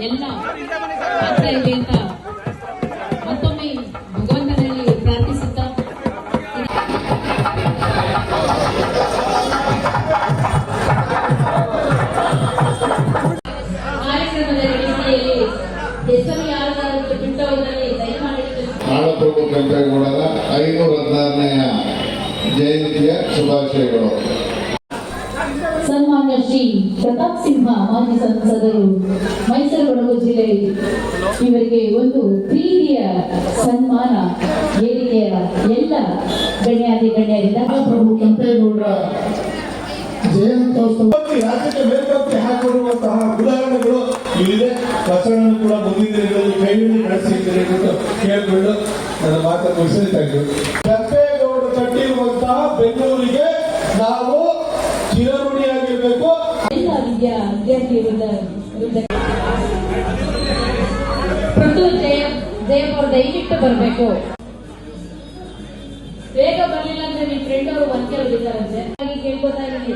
ಎಲ್ಲ ಆಗ್ತಾ ಇದೆ ಅಂತ ಮತ್ತೊಮ್ಮೆ ಭಗವಂತನಲ್ಲಿ ಪ್ರಾರ್ಥಿಸುತ್ತಾ ಕಾರ್ಯಕ್ರಮದ ವೇದಿಕೆಯಲ್ಲಿ ಹೆಸರು ಯಾರಾದರೂ ಬಿಟ್ಟವರಲ್ಲಿ ದಯಮಾಡಿ ನಾಡಪ್ರಭು ಕೆಂಪೇಗೌಡರ 516ನೇ ಜಯಂತಿಯ ಶುಭಾಶಯಗಳು. ಸನ್ಮಾನ್ಯ ಶ್ರೀ ಪ್ರತಾಪ್ ಸಿಂಹ ಮಾಜಿ ಸಂಸದರು ಮೈಸೂರು ಕೊಡಗು ಜಿಲ್ಲೆ ಇವರಿಗೆ ಒಂದು ಪ್ರೀತಿಯ ಸನ್ಮಾನ ವೇದಿಕೆಯ ಎಲ್ಲ ಗಣ್ಯಾತಿ ಗಣ್ಯರಿಂದ ಪ್ರಭು ಕೆಂಪೇಗೌಡರ ಜಯಂತ್ಯೋತ್ಸವ ರಾಜ್ಯಕ್ಕೆ ಮೇಲ್ಪಂಕ್ತಿ ಹಾಕಿರುವಂತಹ ಉದಾಹರಣೆಗಳು ಇಲ್ಲಿದೆ. ಪ್ರಚಾರವನ್ನು ಕೂಡ ಮುಂದಿನ ದಿನಗಳಲ್ಲಿ ಕೈಯಲ್ಲಿ ನಡೆಸಿದ್ದೇನೆ ಎಂದು ಕೇಳಿಕೊಂಡು ನನ್ನ ಮಾತನ್ನು ಮುಗಿಸಿದೆ. ಕೆಂಪೇಗೌಡರು ಕಟ್ಟಿರುವಂತಹ ಬೆಂಗಳೂರಿಗೆ ನಾವು ಚಿರಋಣಿಯಾಗಿರ್ಬೇಕು. ಎಲ್ಲ ವಿದ್ಯಾರ್ಥಿ ಜಯಪುರ ದಯವಿಟ್ಟು ಬರಬೇಕು. ಬೇಗ ಬರಲಿಲ್ಲ ಅಂದ್ರೆ ನಿಮ್ಮ ಫ್ರೆಂಡ್ ಅವರು ಒಂದ್ ಕೆಲವು ಇದ್ದಾರಂತೆ ಕೇಳ್ಕೊತಾ ಇದ್ದೀನಿ.